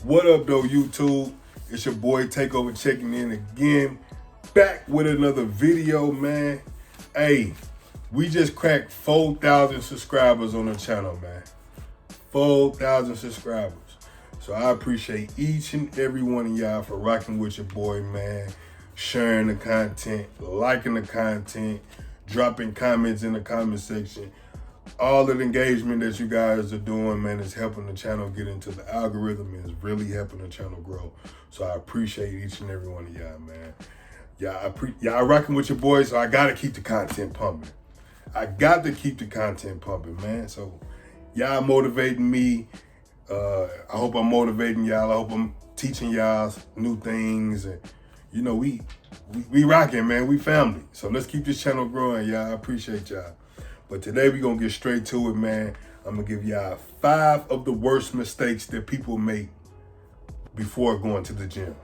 What up, though, YouTube? It's your boy Takeover checking in again. Back with another video, man. Hey, we just cracked 4,000 subscribers on the channel, man. 4,000 subscribers. So I appreciate each and every one of y'all for rocking with your boy, man. Sharing the content, liking the content, dropping comments in the comment section. All the engagement that you guys are doing, man, is helping the channel get into the algorithm and is really helping the channel grow. So I appreciate each and every one of y'all, man. Y'all rocking with your boy, so I gotta keep the content pumping. I got to keep the content pumping, man. So y'all motivating me. I hope I'm motivating y'all. I hope I'm teaching y'all new things. And you know, we rocking, man. We family. So let's keep this channel growing, y'all. I appreciate y'all. But today we're gonna get straight to it, man. I'm gonna give y'all 5 of the worst mistakes that people make before going to the gym.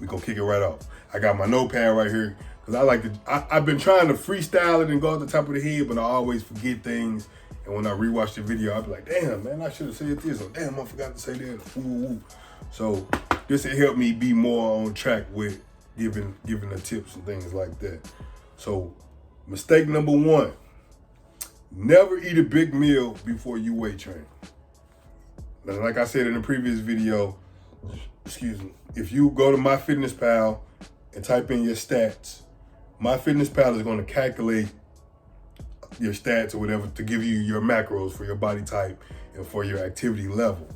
We're gonna kick it right off. I got my notepad right here because I've been trying to freestyle it and go at the top of the head, but I always forget things. And when I rewatch the video, I'll be like, damn, man, I should have said this, or damn, I forgot to say that. Ooh. So this will help me be more on track with giving the tips and things like that. So mistake number 1. Never eat a big meal before you weight train. Now, like I said in the previous video, if you go to MyFitnessPal and type in your stats, MyFitnessPal is going to calculate your stats or whatever to give you your macros for your body type and for your activity level.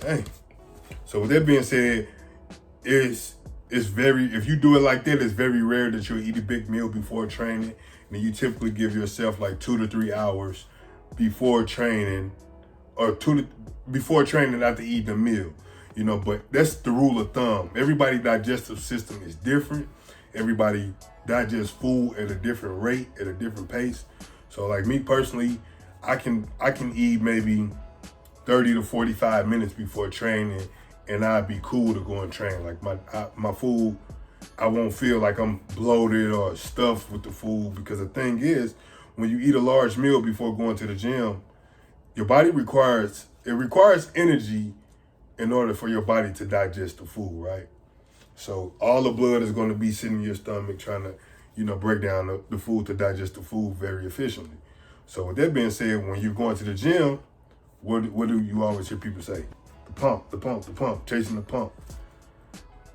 Dang. So with that being said, if you do it like that, it's very rare that you'll eat a big meal before training. And you typically give yourself like 2 to 3 hours before training, or before training after eating a meal. You know, but that's the rule of thumb. Everybody's digestive system is different. Everybody digests food at a different rate, at a different pace. So like me personally, I can eat maybe 30 to 45 minutes before training, and I'd be cool to go and train. Like my food, I won't feel like I'm bloated or stuffed with the food, because the thing is, when you eat a large meal before going to the gym, your body requires energy in order for your body to digest the food, right? So all the blood is going to be sitting in your stomach trying to, break down the food to digest the food very efficiently. So with that being said, when you're going to the gym, what do you always hear people say? The pump, chasing the pump.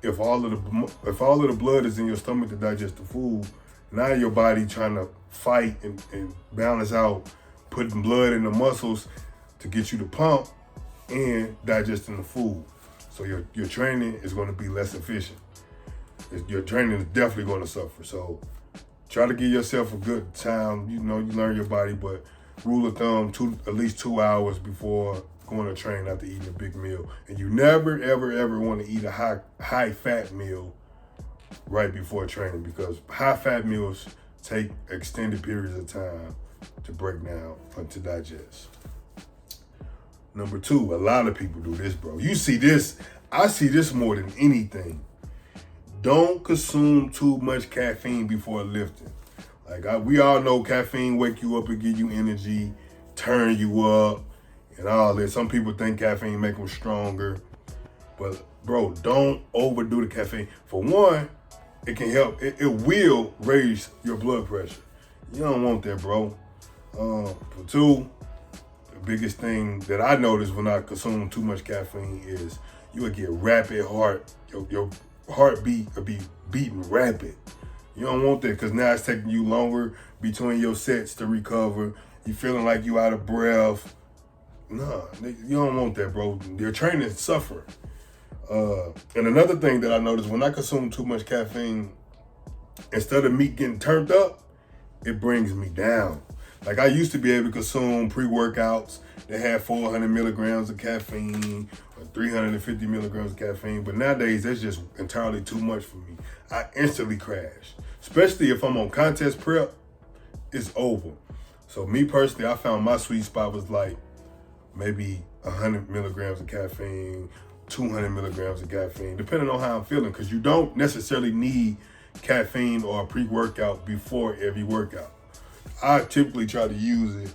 If all of the blood is in your stomach to digest the food, now your body trying to fight and balance out, putting blood in the muscles to get you to pump and digesting the food. So your training is going to be less efficient. Your training is definitely going to suffer. So try to give yourself a good time. You learn your body, but rule of thumb, at least 2 hours before going to train after eating a big meal. And you never, ever, ever want to eat a high fat meal right before training, because high fat meals take extended periods of time to break down and to digest. Number 2, a lot of people do this, bro. You see this, I see this more than anything. Don't consume too much caffeine before lifting. Like we all know caffeine wake you up and give you energy, turn you up, and all that. Some people think caffeine make them stronger, but bro, don't overdo the caffeine. For one, it can help. It will raise your blood pressure. You don't want that, bro. For 2, the biggest thing that I notice when I consume too much caffeine is you will get rapid heart. Your heartbeat will be beating rapid. You don't want that, because now it's taking you longer between your sets to recover. You feeling like you out of breath. No, you don't want that, bro. Your training is suffering. And another thing that I noticed, when I consume too much caffeine, instead of me getting turned up, it brings me down. Like I used to be able to consume pre-workouts that had 400 milligrams of caffeine or 350 milligrams of caffeine, but nowadays that's just entirely too much for me. I instantly crash, especially if I'm on contest prep. It's over. So me personally, I found my sweet spot was like maybe 100 milligrams of caffeine, 200 milligrams of caffeine, depending on how I'm feeling, because you don't necessarily need caffeine or a pre-workout before every workout. I typically try to use it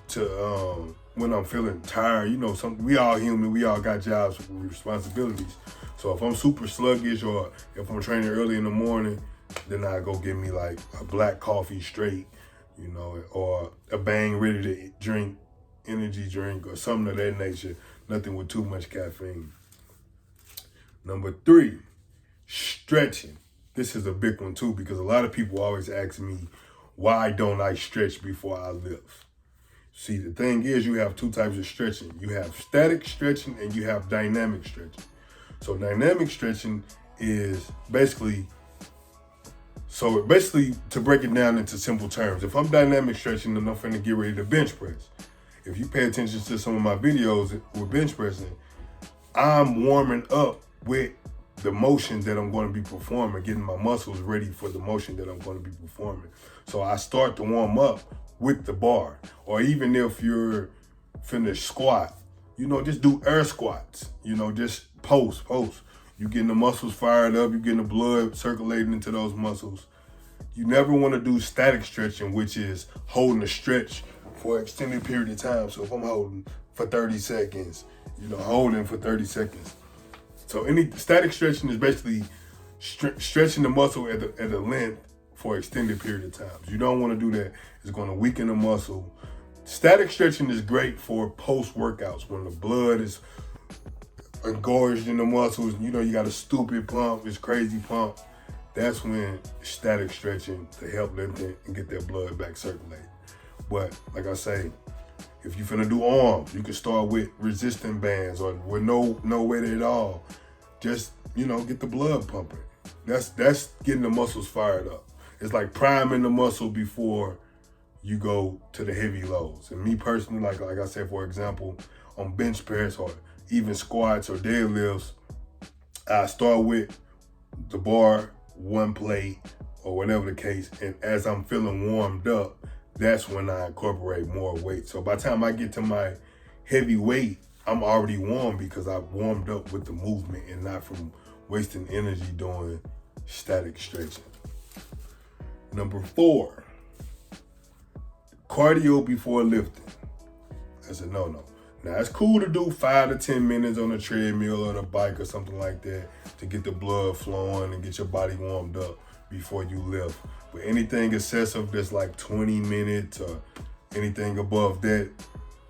to when I'm feeling tired. You know, we all human, we all got jobs and responsibilities. So if I'm super sluggish or if I'm training early in the morning, then I go get me like a black coffee straight, you know, or a Bang ready to drink, energy drink or something of that nature. Nothing with too much caffeine. Number 3, stretching. This is a big one too, because a lot of people always ask me, why don't I stretch before I lift? See, the thing is, you have 2 types of stretching. You have static stretching and you have dynamic stretching. So dynamic stretching is basically, to break it down into simple terms, if I'm dynamic stretching, then I'm finna get ready to bench press. If you pay attention to some of my videos with bench pressing, I'm warming up with the motion that I'm going to be performing, getting my muscles ready for the motion that I'm going to be performing. So I start to warm up with the bar. Or even if you're finna squat, you know, just do air squats, you know, just post. You getting the muscles fired up, you getting the blood circulating into those muscles. You never want to do static stretching, which is holding a stretch for an extended period of time. So if I'm holding for 30 seconds, you know, holding for 30 seconds. So any static stretching is basically stretching the muscle at a length for an extended period of time. You don't want to do that. It's going to weaken the muscle. Static stretching is great for post-workouts when the blood is engorged in the muscles. You know, you got a stupid pump, this crazy pump. That's when static stretching to help lift it and get that blood back circulating. But like I say, if you're finna do arms, you can start with resistant bands or with no weight at all. Just, you know, get the blood pumping. That's getting the muscles fired up. It's like priming the muscle before you go to the heavy loads. And me personally, like I said, for example, on bench press or even squats or deadlifts, I start with the bar, 1 plate, or whatever the case. And as I'm feeling warmed up, that's when I incorporate more weight. So by the time I get to my heavy weight, I'm already warm because I warmed up with the movement and not from wasting energy doing static stretching. Number 4, cardio before lifting. That's a no-no. Now, it's cool to do 5 to 10 minutes on a treadmill or the bike or something like that to get the blood flowing and get your body warmed up before you lift. But anything excessive that's like 20 minutes or anything above that,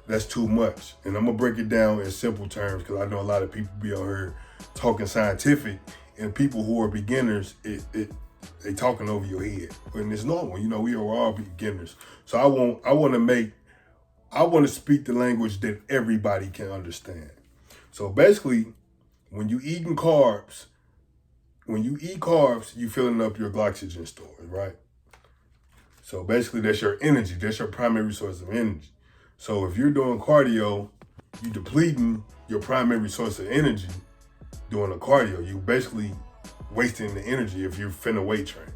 that's too much. And I'm gonna break it down in simple terms because I know a lot of people be on here talking scientific, and people who are beginners, they talking over your head. And it's normal, you know, we are all beginners. So I want to speak the language that everybody can understand. So basically, when you eat carbs, you filling up your glycogen stores, right? So basically, that's your energy. That's your primary source of energy. So if you're doing cardio, you're depleting your primary source of energy doing a cardio. You basically wasting the energy if you're finna weight train.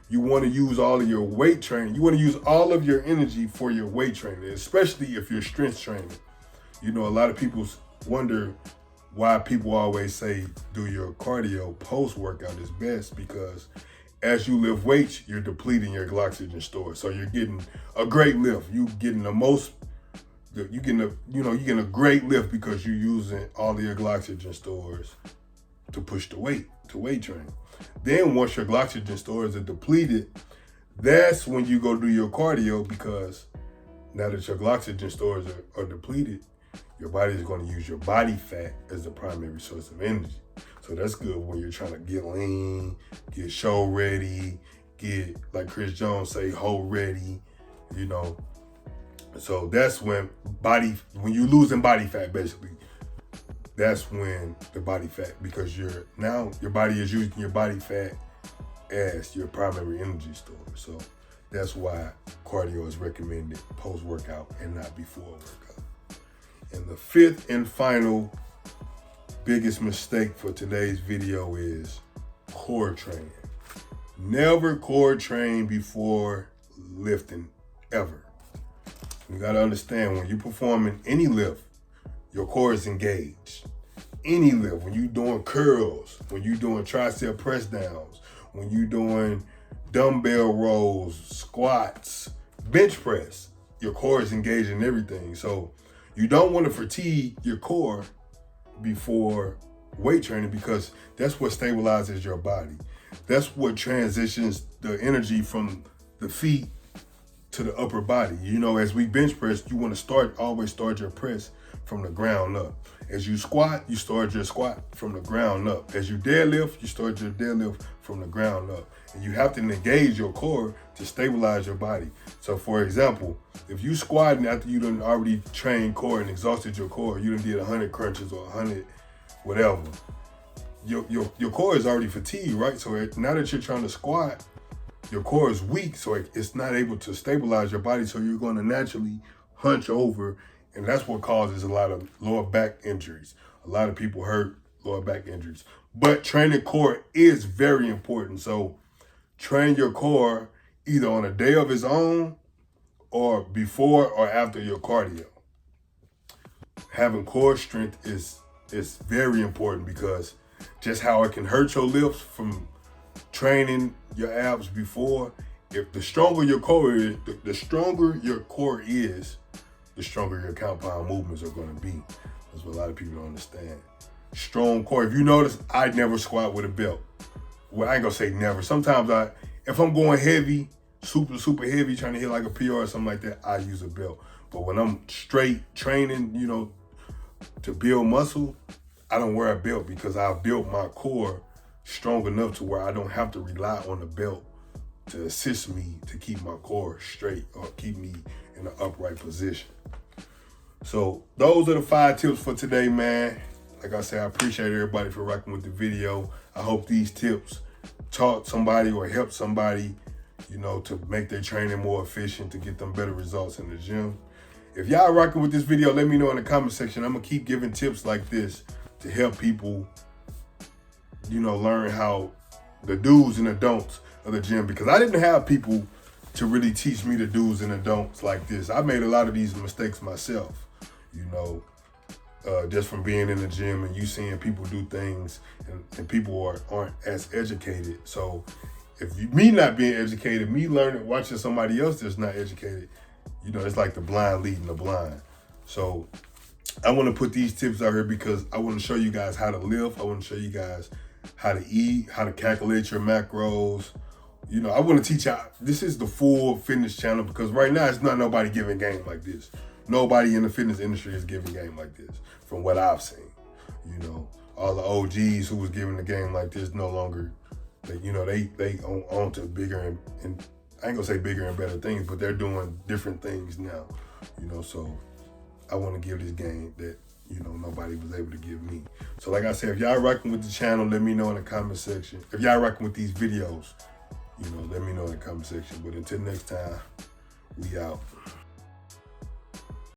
You want to use all of your weight training. You want to use all of your energy for your weight training, especially if you're strength training. You know, a lot of people wonder why people always say do your cardio post-workout is best, because as you lift weights, you're depleting your glycogen stores. So you're getting a great lift. You're getting a great lift because you're using all of your glycogen stores to push the weight, to weight train. Then once your glycogen stores are depleted, that's when you go do your cardio, because now that your glycogen stores are depleted, your body is going to use your body fat as the primary source of energy. So that's good when you're trying to get lean, get show ready, get, like Chris Jones say, hoe ready, you know. So that's when you're losing body fat, basically. That's when the body fat, because your body is using your body fat as your primary energy store. So that's why cardio is recommended post-workout and not before a workout. And the 5th and final biggest mistake for today's video is core training. Never core train before lifting, ever. You gotta understand, when you're performing any lift, your core is engaged. Any lift, when you're doing curls, when you're doing tricep press downs, when you're doing dumbbell rows, squats, bench press, your core is engaged in everything. So You don't want to fatigue your core before weight training because that's what stabilizes your body. That's what transitions the energy from the feet to the upper body. You know, as we bench press, you want to always start your press from the ground up. As you squat, you start your squat from the ground up. As you deadlift, you start your deadlift from the ground up. And you have to engage your core to stabilize your body. So for example, if you squatting after you done already trained core and exhausted your core, you done did 100 crunches or 100 whatever, your core is already fatigued, right? So now that you're trying to squat, your core is weak, so it's not able to stabilize your body, so you're going to naturally hunch over, and that's what causes a lot of lower back injuries. A lot of people hurt lower back injuries. But training core is very important, so train your core either on a day of its own or before or after your cardio. Having core strength is very important because just how it can hurt your lifts from training your abs before, if the stronger your core is, the stronger your core is, the stronger your compound movements are going to be. That's what a lot of people don't understand. Strong core. If you notice, I never squat with a belt. Well, I ain't gonna say never. Sometimes if I'm going heavy, super heavy, trying to hit like a PR or something like that, I use a belt. But when I'm straight training, you know, to build muscle, I don't wear a belt because I've built my core strong enough to where I don't have to rely on the belt to assist me to keep my core straight or keep me in an upright position. So those are the 5 tips for today, man. Like I said, I appreciate everybody for rocking with the video. I hope these tips taught somebody or helped somebody, you know, to make their training more efficient, to get them better results in the gym. If y'all rocking with this video, let me know in the comment section. I'm gonna keep giving tips like this to help people, you know, learn how the do's and the don'ts of the gym, because I didn't have people to really teach me the do's and the don'ts like this. I made a lot of these mistakes myself, you know, just from being in the gym and you seeing people do things and people aren't as educated. So me not being educated, me learning, watching somebody else that's not educated, you know, it's like the blind leading the blind. So I want to put these tips out here because I want to show you guys how to live. I want to show you guys how to eat, how to calculate your macros. You know, I want to teach y'all. This is the full fitness channel because right now it's not nobody giving game like this. Nobody in the fitness industry is giving game like this from what I've seen. You know, all the OGs who was giving the game like this no longer, they on to bigger and I ain't gonna say bigger and better things, but they're doing different things now. You know, so I want to give this game that, you know, nobody was able to give me. So like I said, if y'all rocking with the channel, let me know in the comment section. If y'all rocking with these videos, you know, let me know in the comment section. But until next time, we out.